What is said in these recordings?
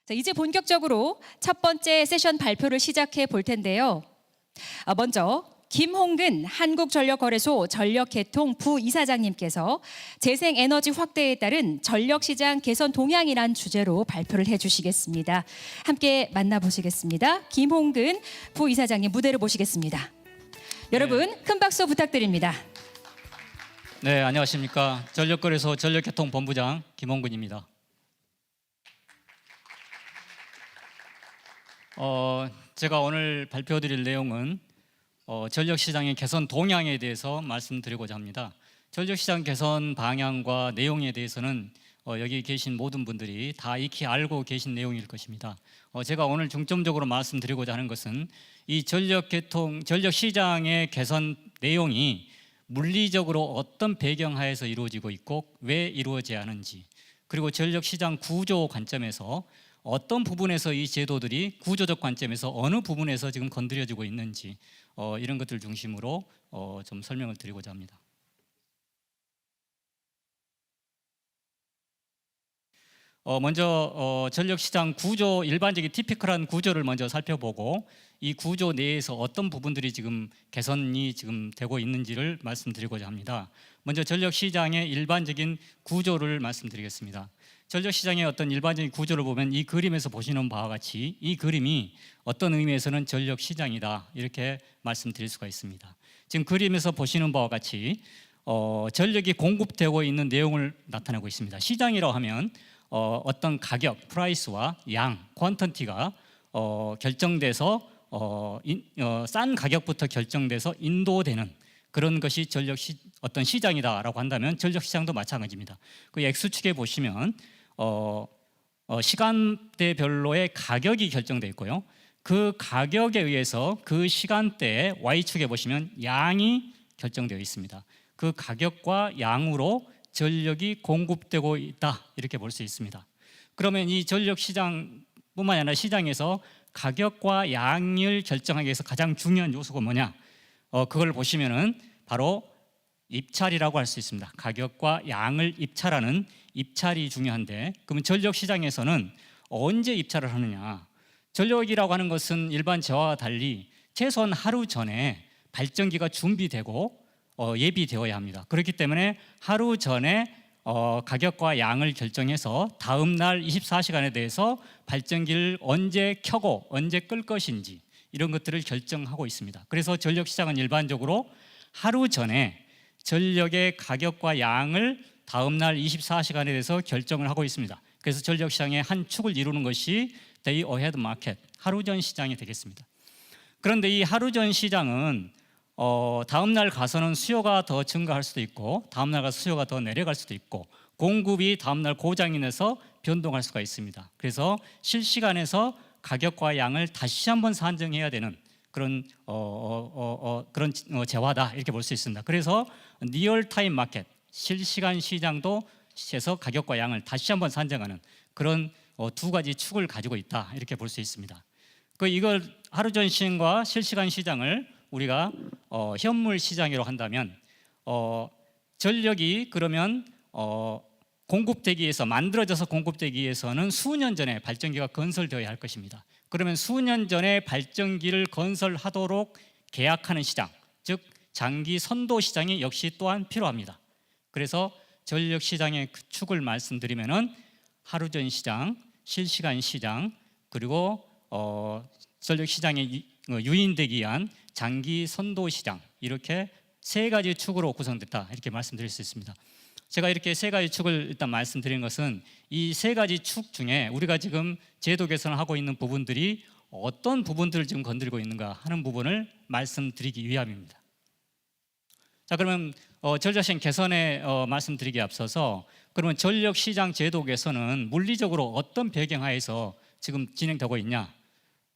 자, 이제 본격적으로 첫 번째 세션 발표를 시작해 볼 텐데요. 먼저 김홍근 한국전력거래소 전력개통 부이사장님께서 재생에너지 확대에 따른 전력시장 개선 동향이란 주제로 발표를 해주시겠습니다. 함께 만나보시겠습니다. 김홍근 부이사장님 무대로 모시겠습니다. 여러분 큰 박수 부탁드립니다. 네, 안녕하십니까. 전력거래소 전력개통본부장 김홍근입니다. 제가 오늘 발표드릴 내용은 전력시장의 개선 동향에 대해서 말씀드리고자 합니다. 전력시장 개선 방향과 내용에 대해서는 여기 계신 모든 분들이 다 익히 알고 계신 내용일 것입니다. 제가 오늘 중점적으로 말씀드리고자 하는 것은 이 전력시장의 개선 내용이 물리적으로 어떤 배경하에서 이루어지고 있고 왜 이루어져야 하는지, 그리고 전력시장 구조 관점에서 어떤 부분에서 이 제도들이 구조적 관점에서 어느 부분에서 지금 건드려지고 있는지 이런 것들 중심으로 좀 설명을 드리고자 합니다. 먼저 전력시장 구조, 일반적인 티피컬한 구조를 먼저 살펴보고 이 구조 내에서 어떤 부분들이 지금 개선이 지금 되고 있는지를 말씀드리고자 합니다. 먼저 전력시장의 일반적인 구조를 말씀드리겠습니다. 전력시장의 어떤 일반적인 구조를 보면 이 그림에서 보시는 바와 같이 이 그림이 어떤 의미에서는 전력시장이다 이렇게 말씀드릴 수가 있습니다. 지금 그림에서 보시는 바와 같이 전력이 공급되고 있는 내용을 나타내고 있습니다. 시장이라고 하면 어떤 가격, 프라이스와 양, 퀀턴티가 결정돼서 싼 가격부터 결정돼서 인도되는 그런 것이 어떤 시장이다라고 한다면 전력시장도 마찬가지입니다. 그 X축에 보시면 시간대별로의 가격이 결정되어 있고요. 그 가격에 의해서 그 시간대에 Y축에 보시면 양이 결정되어 있습니다. 그 가격과 양으로 전력이 공급되고 있다 이렇게 볼 수 있습니다. 그러면 이 전력시장뿐만 아니라 시장에서 가격과 양을 결정하기 위해서 가장 중요한 요소가 뭐냐? 그걸 보시면은 바로 입찰이라고 할 수 있습니다. 가격과 양을 입찰하는 입찰이 중요한데, 그러면 전력시장에서는 언제 입찰을 하느냐? 전력이라고 하는 것은 일반 재화와 달리 최소한 하루 전에 발전기가 준비되고 예비되어야 합니다. 그렇기 때문에 하루 전에 가격과 양을 결정해서 다음 날 24시간에 대해서 발전기를 언제 켜고 언제 끌 것인지 이런 것들을 결정하고 있습니다. 그래서 전력시장은 일반적으로 하루 전에 전력의 가격과 양을 다음 날 24시간에 대해서 결정을 하고 있습니다. 그래서 전력시장의 한 축을 이루는 것이 Day Ahead Market, 하루 전 시장이 되겠습니다. 그런데 이 하루 전 시장은 다음 날 가서는 수요가 더 증가할 수도 있고 다음 날 가서 수요가 더 내려갈 수도 있고 공급이 다음 날 고장이 나서 변동할 수가 있습니다. 그래서 실시간에서 가격과 양을 다시 한번 산정해야 되는 그런 재화다 이렇게 볼 수 있습니다. 그래서 리얼타임 마켓, 실시간 시장도 해서 가격과 양을 다시 한번 산정하는 그런 두 가지 축을 가지고 있다 이렇게 볼 수 있습니다. 이걸 하루 전 시장과 실시간 시장을 우리가 현물 시장이라고 한다면 전력이 그러면 공급되기 위해서 만들어져서 공급되기 위해서는 수년 전에 발전기가 건설되어야 할 것입니다. 그러면 수년 전에 발전기를 건설하도록 계약하는 시장, 즉 장기 선도 시장이 역시 또한 필요합니다. 그래서 전력 시장의 축을 말씀드리면은 하루 전 시장, 실시간 시장, 그리고 전력 시장에 유인되기 위한 장기 선도 시장, 이렇게 세 가지 축으로 구성됐다 이렇게 말씀드릴 수 있습니다. 제가 이렇게 세 가지 축을 일단 말씀드린 것은 이 세 가지 축 중에 우리가 지금 제도 개선을 하고 있는 부분들이 어떤 부분들을 지금 건드리고 있는가 하는 부분을 말씀드리기 위함입니다. 자, 그러면 전력시장 개선에 말씀드리기에 앞서서 그러면 전력시장 제도 개선은 물리적으로 어떤 배경하에서 지금 진행되고 있냐?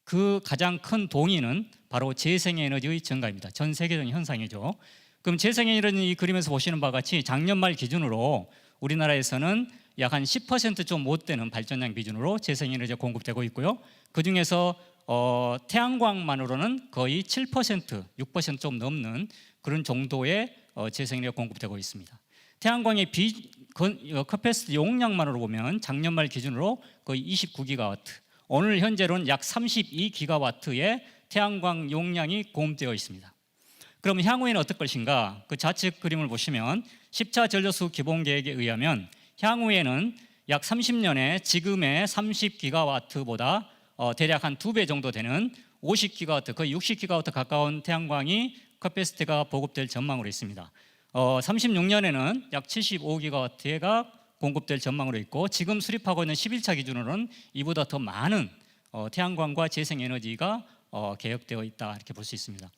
그 가장 큰 동의는 바로 재생에너지의 증가입니다. 전 세계적인 현상이죠. 그럼 재생에너지 이 그림에서 보시는 바와 같이 작년 말 기준으로 우리나라에서는 약 한 10% 좀 못 되는 발전량 기준으로 재생에너지가 공급되고 있고요. 그 중에서 태양광만으로는 거의 7%, 6% 좀 넘는 그런 정도의 재생에너지가 공급되고 있습니다. 태양광의 커패시티 용량만으로 보면 작년 말 기준으로 거의 29기가와트, 오늘 현재로는 약 32기가와트의 태양광 용량이 공급되어 있습니다. 그럼 향후에는 어떨 것인가? 그 좌측 그림을 보시면 10차 전력수 기본계획에 의하면 향후에는 약 30년에 지금의 30기가와트보다 대략 한 2배 정도 되는 50기가와트, 거의 60기가와트 가까운 태양광이 커패시티가 보급될 전망으로 있습니다. 36년에는 약 75기가와트가 공급될 전망으로 있고, 지금 수립하고 있는 11차 기준으로는 이보다 더 많은 태양광과 재생에너지가 계획되어 있다, 이렇게 볼 수 있습니다.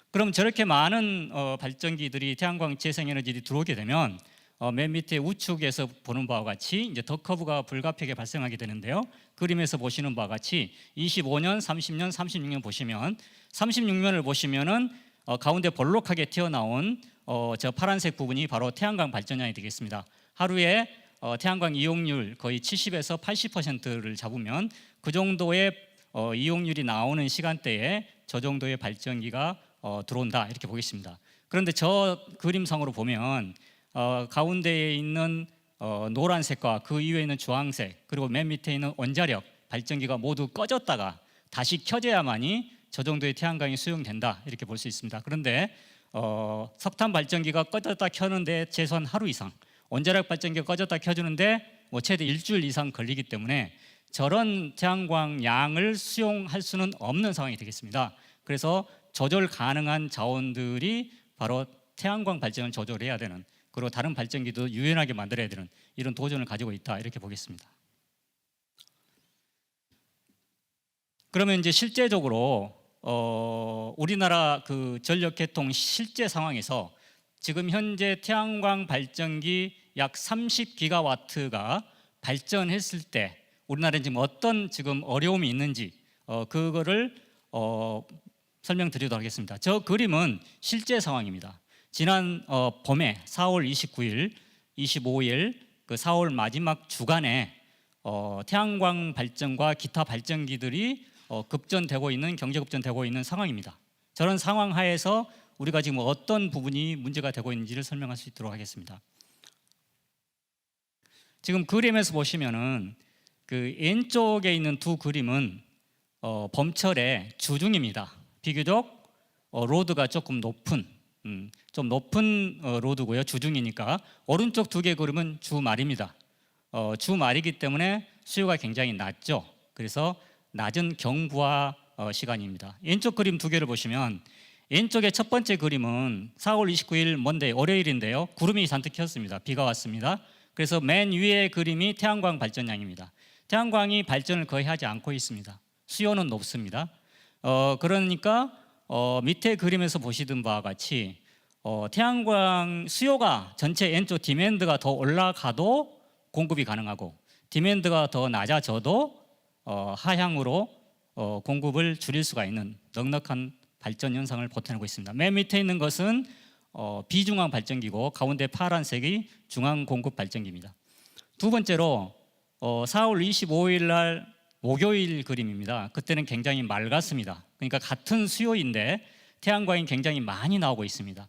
그럼 저렇게 많은 발전기들이, 태양광 재생에너지들이 들어오게 되면 맨 밑에 우측에서 보는 바와 같이 이제 더 커브가 불가피하게 발생하게 되는데요. 그림에서 보시는 바와 같이 25년, 30년, 36년 보시면 36년을 보시면은 가운데 볼록하게 튀어나온 저 파란색 부분이 바로 태양광 발전량이 되겠습니다. 하루에 태양광 이용률 거의 70에서 80%를 잡으면 그 정도의 이용률이 나오는 시간대에 저 정도의 발전기가 들어온다, 이렇게 보겠습니다. 그런데 저 그림상으로 보면 가운데에 있는 노란색과 그 이후에 있는 주황색, 그리고 맨 밑에 있는 원자력 발전기가 모두 꺼졌다가 다시 켜져야만이 저 정도의 태양광이 수용된다, 이렇게 볼 수 있습니다. 그런데 석탄 발전기가 꺼졌다 켜는데 최소한 하루 이상, 원자력 발전기가 꺼졌다 켜주는데 최대 일주일 이상 걸리기 때문에 저런 태양광 양을 수용할 수는 없는 상황이 되겠습니다. 그래서 조절 가능한 자원들이 바로 태양광 발전을 조절해야 되는, 그리고 다른 발전기도 유연하게 만들어야 되는 이런 도전을 가지고 있다, 이렇게 보겠습니다. 그러면 이제 실제적으로 우리나라 그 전력 개통 실제 상황에서 지금 현재 태양광 발전기 약 30기가와트가 발전했을 때 우리나라는 지금 어떤 지금 어려움이 있는지 그거를 설명드리도록 하겠습니다. 저 그림은 실제 상황입니다. 지난 봄에 4월 29일, 25일 그 4월 마지막 주간에 태양광 발전과 기타 발전기들이 급전되고 있는, 경제 급전되고 있는 상황입니다. 저런 상황 하에서 우리가 지금 어떤 부분이 문제가 되고 있는지를 설명할 수 있도록 하겠습니다. 지금 그림에서 보시면은 그 왼쪽에 있는 두 그림은 봄철의 주중입니다. 비교적 로드가 조금 높은, 좀 높은 로드고요. 주중이니까. 오른쪽 두 개 그림은 주말입니다. 주말이기 때문에 수요가 굉장히 낮죠. 그래서 낮은 경부하 시간입니다. 왼쪽 그림 두 개를 보시면 왼쪽의 첫 번째 그림은 4월 29일 먼데이, 월요일인데요. 구름이 잔뜩 꼈습니다. 비가 왔습니다. 그래서 맨 위에 그림이 태양광 발전량입니다. 태양광이 발전을 거의 하지 않고 있습니다. 수요는 높습니다. 그러니까 밑에 그림에서 보시던 바와 같이 태양광 수요가 전체 왼쪽 디맨드가 더 올라가도 공급이 가능하고, 디맨드가 더 낮아져도 하향으로 공급을 줄일 수가 있는 넉넉한 발전 현상을 보태내고 있습니다. 맨 밑에 있는 것은 비중앙 발전기고, 가운데 파란색이 중앙 공급 발전기입니다. 두 번째로 4월 25일 날 목요일 그림입니다. 그때는 굉장히 맑았습니다. 그러니까 같은 수요인데 태양광이 굉장히 많이 나오고 있습니다.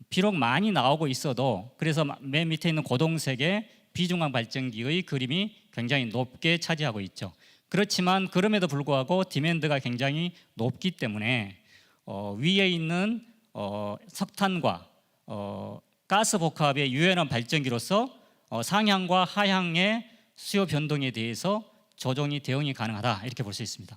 비록 많이 나오고 있어도, 그래서 맨 밑에 있는 고동색의 비중앙 발전기의 그림이 굉장히 높게 차지하고 있죠. 그렇지만 그럼에도 불구하고 디맨드가 굉장히 높기 때문에 위에 있는 석탄과 가스 복합의 유연한 발전기로서 상향과 하향의 수요 변동에 대해서 조정이, 대응이 가능하다, 이렇게 볼 수 있습니다.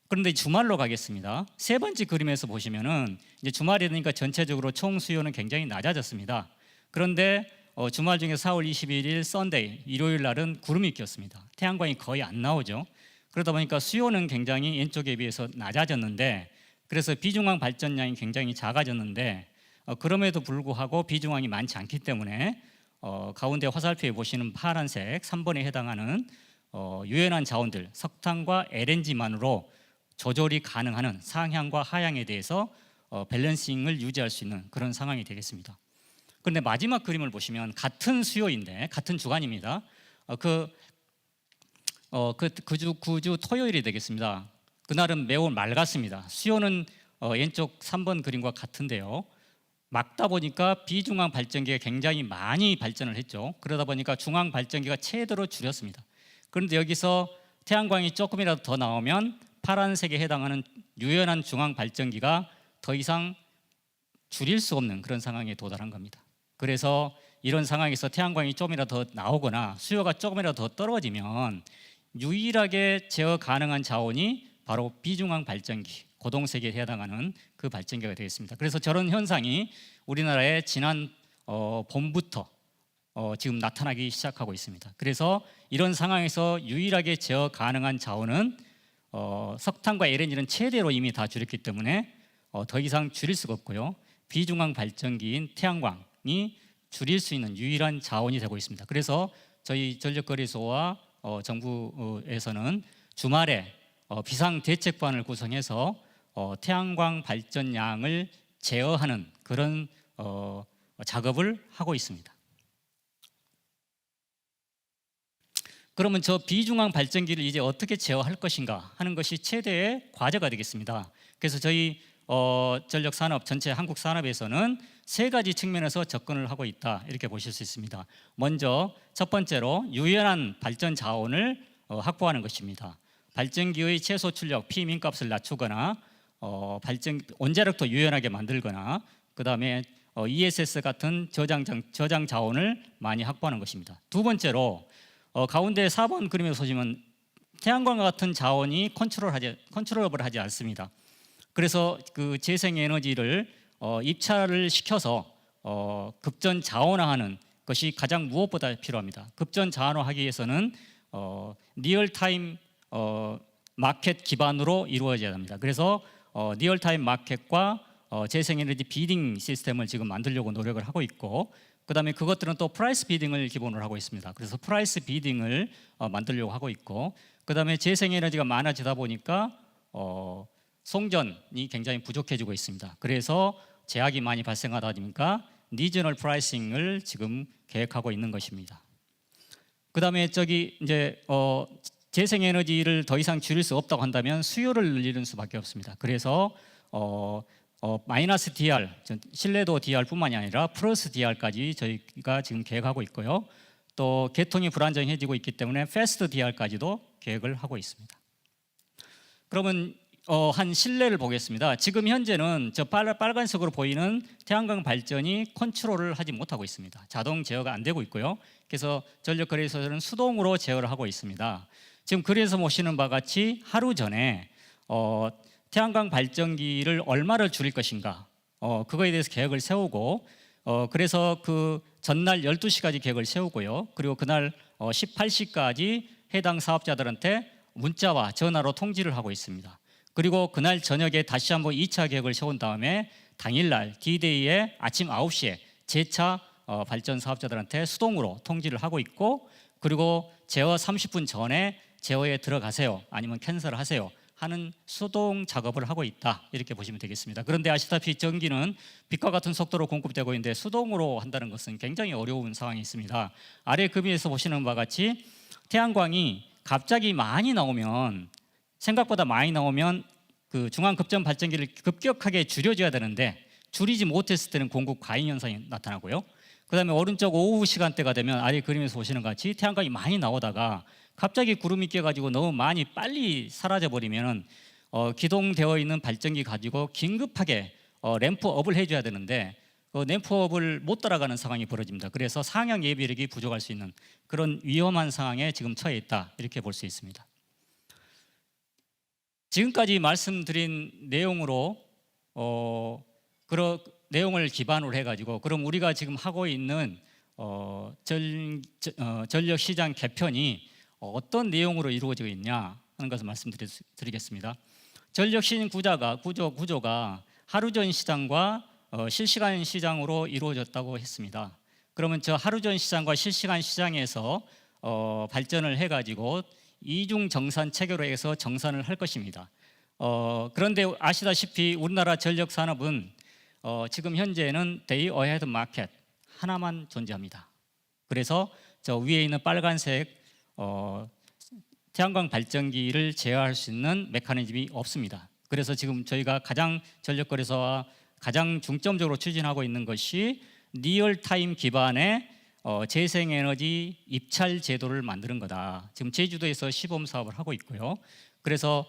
그런데 주말로 가겠습니다. 세 번째 그림에서 보시면은 이제 주말이 되니까 전체적으로 총 수요는 굉장히 낮아졌습니다. 그런데 주말 중에 4월 21일 썬데이, 일요일 날은 구름이 꼈습니다. 태양광이 거의 안 나오죠. 그러다 보니까 수요는 굉장히 왼쪽에 비해서 낮아졌는데, 그래서 비중앙 발전량이 굉장히 작아졌는데, 그럼에도 불구하고 비중항이 많지 않기 때문에 가운데 화살표에 보시는 파란색 3번에 해당하는 유연한 자원들, 석탄과 LNG만으로 조절이 가능한 상향과 하향에 대해서 밸런싱을 유지할 수 있는 그런 상황이 되겠습니다. 그런데 마지막 그림을 보시면 같은 수요인데, 같은 주간입니다. 그 주 토요일이 되겠습니다. 그날은 매우 맑았습니다. 수요는 왼쪽 3번 그림과 같은데요. 막다 보니까 비중앙 발전기가 굉장히 많이 발전을 했죠. 그러다 보니까 중앙 발전기가 최대로 줄였습니다. 그런데 여기서 태양광이 조금이라도 더 나오면 파란색에 해당하는 유연한 중앙 발전기가 더 이상 줄일 수 없는 그런 상황에 도달한 겁니다. 그래서 이런 상황에서 태양광이 조금이라도 더 나오거나 수요가 조금이라도 더 떨어지면 유일하게 제어 가능한 자원이 바로 비중앙 발전기, 고동색에 해당하는 그 발전기가 되겠습니다. 그래서 저런 현상이 우리나라에 지난 봄부터 지금 나타나기 시작하고 있습니다. 그래서 이런 상황에서 유일하게 제어 가능한 자원은 석탄과 LNG는 최대로 이미 다 줄였기 때문에 더 이상 줄일 수가 없고요. 비중앙 발전기인 태양광이 줄일 수 있는 유일한 자원이 되고 있습니다. 그래서 저희 전력거래소와 정부에서는 주말에 비상대책반을 구성해서 태양광 발전량을 제어하는 그런 작업을 하고 있습니다. 그러면 저 비중앙 발전기를 이제 어떻게 제어할 것인가 하는 것이 최대의 과제가 되겠습니다. 그래서 저희 전력산업 전체 한국 산업에서는 세 가지 측면에서 접근을 하고 있다 이렇게 보실 수 있습니다. 먼저 첫 번째로 유연한 발전 자원을 확보하는 것입니다. 발전기의 최소 출력 P민값을 낮추거나 원자력도 유연하게 만들거나 그 다음에 ESS 같은 저장 자원을 많이 확보하는 것입니다. 두 번째로 가운데 4번 그림에서 보시면 태양광과 같은 자원이 컨트롤업을 하지 않습니다. 그래서 그 재생에너지를 입찰을 시켜서 급전 자원화하는 것이 가장 무엇보다 필요합니다. 급전 자원화하기 위해서는 리얼타임 마켓 기반으로 이루어져야 합니다. 그래서 리얼타임 마켓과 재생에너지 비딩 시스템을 지금 만들려고 노력을 하고 있고, 그다음에 그것들은 또 프라이스 비딩을 기본으로 하고 있습니다. 그래서 프라이스 비딩을 만들려고 하고 있고, 그다음에 재생에너지가 많아지다 보니까 송전이 굉장히 부족해지고 있습니다. 그래서 제약이 많이 발생하다 보니까 리저널 프라이싱을 지금 계획하고 있는 것입니다. 그다음에 이제 재생에너지를 더 이상 줄일 수 없다고 한다면 수요를 늘리는 수밖에 없습니다. 그래서 마이너스 DR, 신뢰도 DR뿐만이 아니라 플러스 DR까지 저희가 지금 계획하고 있고요. 또 개통이 불안정해지고 있기 때문에 패스트 DR까지도 계획을 하고 있습니다. 그러면 한 실내를 보겠습니다. 지금 현재는 저 빨간색으로 보이는 태양광 발전이 컨트롤을 하지 못하고 있습니다. 자동 제어가 안 되고 있고요. 그래서 전력거래소에서는 수동으로 제어를 하고 있습니다. 지금 그래서 보시는 바와 같이 하루 전에 태양광 발전기를 얼마를 줄일 것인가 그거에 대해서 계획을 세우고 그래서 그 전날 12시까지 계획을 세우고요. 그리고 그날 18시까지 해당 사업자들한테 문자와 전화로 통지를 하고 있습니다. 그리고 그날 저녁에 다시 한번 2차 계획을 세운 다음에 당일날 D-Day에 아침 9시에 재차 발전 사업자들한테 수동으로 통지를 하고 있고, 그리고 제어 30분 전에 제어에 들어가세요 아니면 캔슬을 하세요 하는 수동 작업을 하고 있다 이렇게 보시면 되겠습니다. 그런데 아시다시피 전기는 빛과 같은 속도로 공급되고 있는데 수동으로 한다는 것은 굉장히 어려운 상황이 있습니다. 아래 그림에서 보시는 바와 같이 태양광이 갑자기 많이 나오면, 생각보다 많이 나오면 그 중앙급전 발전기를 급격하게 줄여줘야 되는데 줄이지 못했을 때는 공급 과잉 현상이 나타나고요. 그다음에 오른쪽 오후 시간대가 되면 아래 그림에서 보시는 것 같이 태양광이 많이 나오다가 갑자기 구름이 껴가지고 너무 많이 빨리 사라져 버리면 기동되어 있는 발전기 가지고 긴급하게 램프업을 해줘야 되는데 램프업을 못 따라가는 상황이 벌어집니다. 그래서 상향 예비력이 부족할 수 있는 그런 위험한 상황에 지금 처해 있다 이렇게 볼 수 있습니다. 지금까지 말씀드린 내용으로 그런 내용을 기반으로 해가지고 그럼 우리가 지금 하고 있는 전력 시장 개편이 어떤 내용으로 이루어지고 있냐 하는 것을 말씀드리겠습니다. 전력 시장 구조가 하루 전 시장과 실시간 시장으로 이루어졌다고 했습니다. 그러면 저 하루 전 시장과 실시간 시장에서 발전을 해가지고 이중 정산 체계로 해서 정산을 할 것입니다. 그런데 아시다시피 우리나라 전력 산업은 지금 현재는 Day Ahead Market 하나만 존재합니다. 그래서 저 위에 있는 빨간색 태양광 발전기를 제어할 수 있는 메커니즘이 없습니다. 그래서 지금 저희가 가장 전력거래소와 가장 중점적으로 추진하고 있는 것이 리얼타임 기반의 재생에너지 입찰 제도를 만드는 거다. 지금 제주도에서 시범 사업을 하고 있고요. 그래서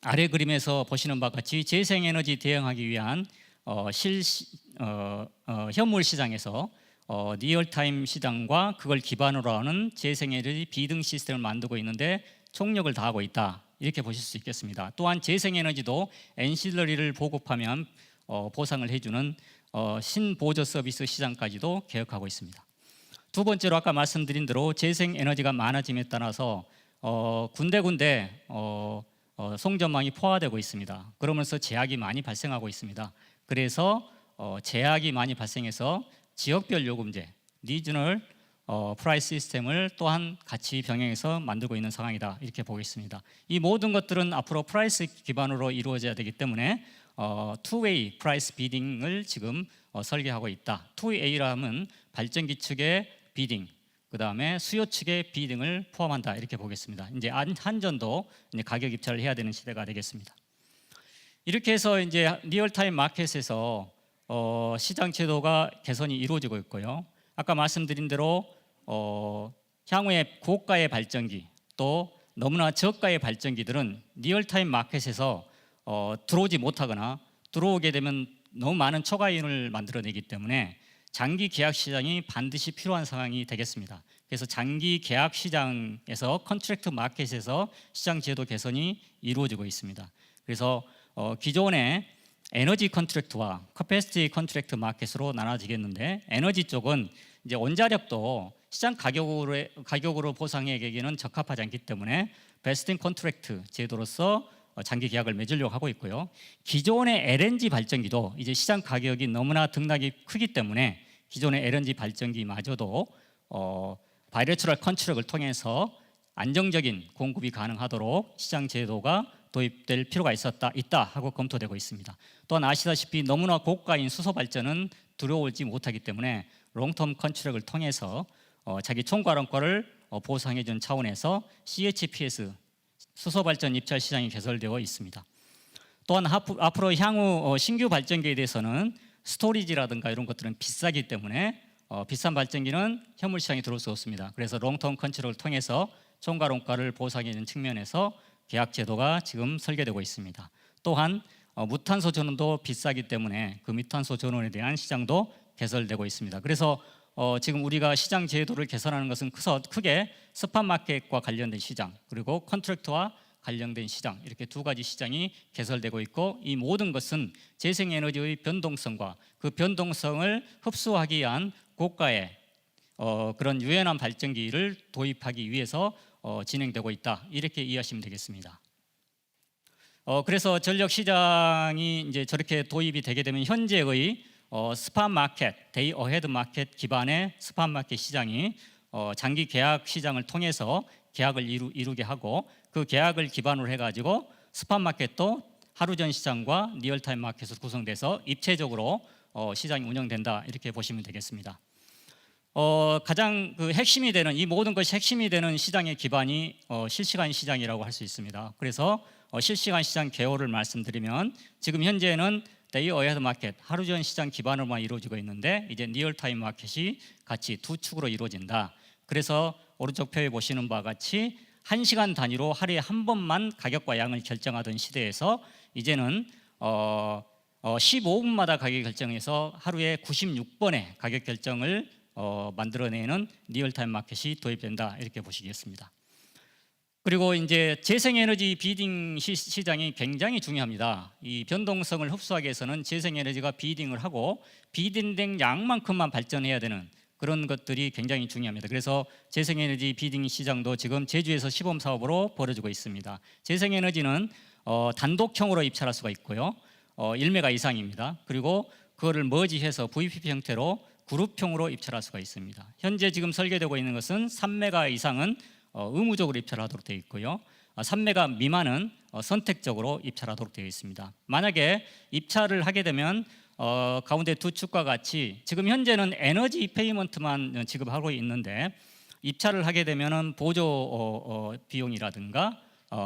아래 그림에서 보시는 바와 같이 재생에너지 대응하기 위한 현물 시장에서 리얼타임 시장과 그걸 기반으로 하는 재생에너지 비등 시스템을 만들고 있는데 총력을 다하고 있다. 이렇게 보실 수 있겠습니다. 또한 재생에너지도 엔실러리를 보급하면 보상을 해주는 신보조 서비스 시장까지도 계획하고 있습니다. 두 번째로 아까 말씀드린 대로 재생에너지가 많아짐에 따라서 군데군데 송전망이 포화되고 있습니다. 그러면서 제약이 많이 발생하고 있습니다. 그래서 제약이 많이 발생해서 지역별 요금제, 리저널 프라이스 시스템을 또한 같이 병행해서 만들고 있는 상황이다. 이렇게 보겠습니다. 이 모든 것들은 앞으로 프라이스 기반으로 이루어져야 되기 때문에 투웨이 프라이스 비딩을 지금 설계하고 있다. 투웨이라 하면 발전기 측의 비딩, 그 다음에 수요 측의 비딩을 포함한다. 이렇게 보겠습니다. 이제 한전도 이제 가격 입찰을 해야 되는 시대가 되겠습니다. 이렇게 해서 이제 리얼타임 마켓에서 시장 제도가 개선이 이루어지고 있고요. 아까 말씀드린 대로 향후에 고가의 발전기 또 너무나 저가의 발전기들은 리얼타임 마켓에서 들어오지 못하거나 들어오게 되면 너무 많은 초과이윤을 만들어내기 때문에 장기 계약 시장이 반드시 필요한 상황이 되겠습니다. 그래서 장기 계약 시장에서 컨트랙트 마켓에서 시장 제도 개선이 이루어지고 있습니다. 그래서 기존의 에너지 컨트랙트와 커패시티 컨트랙트 마켓으로 나눠지겠는데 에너지 쪽은 이제 원자력도 시장 가격으로 보상하기에는 적합하지 않기 때문에 베스트 컨트랙트 제도로서 장기 계약을 맺으려고 하고 있고요. 기존의 LNG 발전기도 이제 시장 가격이 너무나 등락이 크기 때문에 기존의 LNG 발전기마저도 바이래처럴 컨트랙을 통해서 안정적인 공급이 가능하도록 시장 제도가 도입될 필요가 있다 하고 검토되고 있습니다. 또한 아시다시피 너무나 고가인 수소 발전은 들어오지 못하기 때문에 롱텀 컨트랙을 통해서 자기 총괄원가를 보상해 준 차원에서 CHPS 수소 발전 입찰 시장이 개설되어 있습니다. 또한 앞으로 향후 신규 발전기에 대해서는 스토리지라든가 이런 것들은 비싸기 때문에 비싼 발전기는 현물 시장에 들어올 수 없습니다. 그래서 롱텀 컨트롤을 통해서 총괄원가를 보상해 준 측면에서 계약 제도가 지금 설계되고 있습니다. 또한 무탄소 전원도 비싸기 때문에 그 무탄소 전원에 대한 시장도 개설되고 있습니다. 그래서 지금 우리가 시장 제도를 개선하는 것은 크게 스팟 마켓과 관련된 시장 그리고 컨트랙트와 관련된 시장 이렇게 두 가지 시장이 개설되고 있고 이 모든 것은 재생에너지의 변동성과 그 변동성을 흡수하기 위한 고가의 그런 유연한 발전기를 도입하기 위해서 진행되고 있다 이렇게 이해하시면 되겠습니다. 그래서 전력 시장이 이제 저렇게 도입이 되게 되면 현재의 스팟 마켓, 데이 어헤드 마켓 기반의 스팟 마켓 시장이 장기 계약 시장을 통해서 계약을 이루게 하고 그 계약을 기반으로 해가지고 스팟 마켓도 하루 전 시장과 리얼타임 마켓으로 구성돼서 입체적으로 시장이 운영된다 이렇게 보시면 되겠습니다. 가장 그 핵심이 되는 이 모든 것이 핵심이 되는 시장의 기반이 실시간 시장이라고 할 수 있습니다. 그래서 실시간 시장 개요를 말씀드리면 지금 현재는 데이 어헤드 마켓 하루 전 시장 기반으로만 이루어지고 있는데 이제 리얼타임 마켓이 같이 두 축으로 이루어진다. 그래서 오른쪽 표에 보시는 바와 같이 1시간 단위로 하루에 한 번만 가격과 양을 결정하던 시대에서 이제는 15분마다 가격 결정해서 하루에 96번의 가격 결정을 만들어내는 리얼타임 마켓이 도입된다 이렇게 보시겠습니다. 그리고 이제 재생에너지 비딩 시장이 굉장히 중요합니다. 이 변동성을 흡수하기 위해서는 재생에너지가 비딩을 하고 비딩된 양만큼만 발전해야 되는 그런 것들이 굉장히 중요합니다. 그래서 재생에너지 비딩 시장도 지금 제주에서 시범 사업으로 벌어지고 있습니다. 재생에너지는 단독형으로 입찰할 수가 있고요. 1메가 이상입니다. 그리고 그거를 머지해서 VPP 형태로 그룹형으로 입찰할 수가 있습니다. 현재 지금 설계되고 있는 것은 3메가 이상은 의무적으로 입찰하도록 되어 있고요. 3메가 미만은 선택적으로 입찰하도록 되어 있습니다. 만약에 입찰을 하게 되면 가운데 두 축과 같이 지금 현재는 에너지 페이먼트만 지급하고 있는데 입찰을 하게 되면은 보조 비용이라든가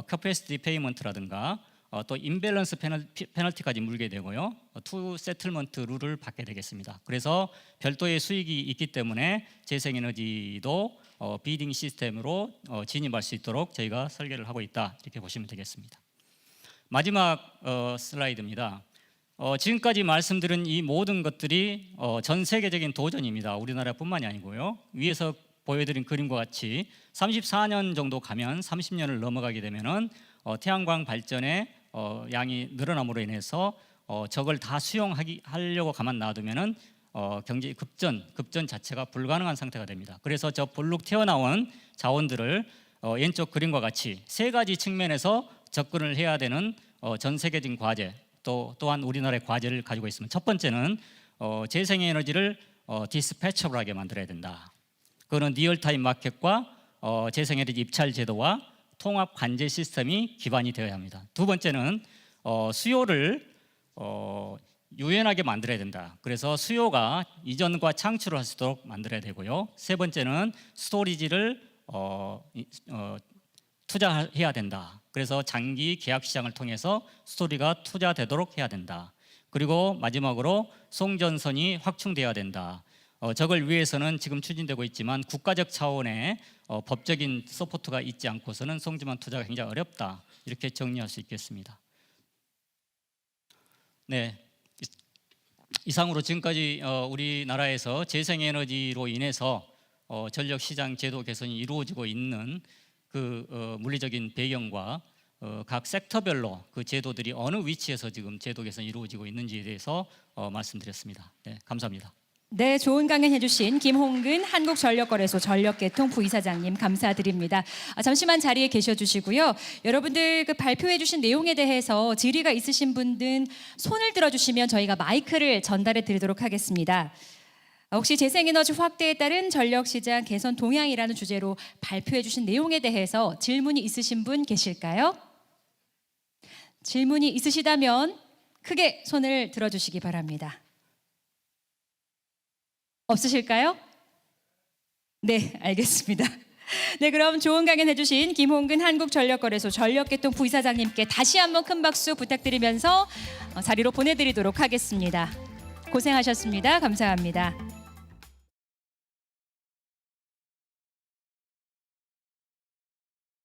캐패시티 페이먼트라든가 또 임밸런스 페널티까지 물게 되고요. 투 세틀먼트 룰을 받게 되겠습니다. 그래서 별도의 수익이 있기 때문에 재생에너지도 비딩 시스템으로 진입할 수 있도록 저희가 설계를 하고 있다, 이렇게 보시면 되겠습니다. 마지막 슬라이드입니다. 지금까지 말씀드린 이 모든 것들이 전 세계적인 도전입니다. 우리나라뿐만이 아니고요. 위에서 보여드린 그림과 같이 34년 정도 가면 30년을 넘어가게 되면은 태양광 발전의 양이 늘어남으로 인해서 저걸 다 수용하려고 가만 놔두면은 경제 급전 자체가 불가능한 상태가 됩니다. 그래서 저 볼록 튀어나온 자원들을 왼쪽 그림과 같이 세 가지 측면에서 접근을 해야 되는 전 세계적인 과제, 또한 우리나라의 과제를 가지고 있습니다. 첫 번째는 재생에너지를 디스패처블하게 만들어야 된다. 그거는 리얼타임 마켓과 재생에너지 입찰 제도와 통합 관제 시스템이 기반이 되어야 합니다. 두 번째는 수요를 유연하게 만들어야 된다. 그래서 수요가 이전과 창출을 할 수 있도록 만들어야 되고요. 세 번째는 스토리지를 투자해야 된다. 그래서 장기 계약 시장을 통해서 스토리가 투자되도록 해야 된다. 그리고 마지막으로 송전선이 확충돼야 된다. 저걸 위해서는 지금 추진되고 있지만 국가적 차원의 법적인 서포트가 있지 않고서는 송전선 투자가 굉장히 어렵다, 이렇게 정리할 수 있겠습니다. 네, 이상으로 지금까지 우리나라에서 재생에너지로 인해서 전력시장 제도 개선이 이루어지고 있는 그 물리적인 배경과 각 섹터별로 그 제도들이 어느 위치에서 지금 제도 개선이 이루어지고 있는지에 대해서 말씀드렸습니다. 네, 감사합니다. 네, 좋은 강연 해주신 김홍근 한국전력거래소 전력계통 부이사장님 감사드립니다. 잠시만 자리에 계셔주시고요. 여러분들 그 발표해주신 내용에 대해서 질의가 있으신 분들은 손을 들어주시면 저희가 마이크를 전달해 드리도록 하겠습니다. 혹시 재생에너지 확대에 따른 전력시장 개선 동향이라는 주제로 발표해주신 내용에 대해서 질문이 있으신 분 계실까요? 질문이 있으시다면 크게 손을 들어주시기 바랍니다. 없으실까요? 네, 알겠습니다. 네, 그럼 좋은 강연 해주신 김홍근 한국전력거래소 전력계통 부이사장님께 다시 한번 큰 박수 부탁드리면서 자리로 보내드리도록 하겠습니다. 고생하셨습니다. 감사합니다.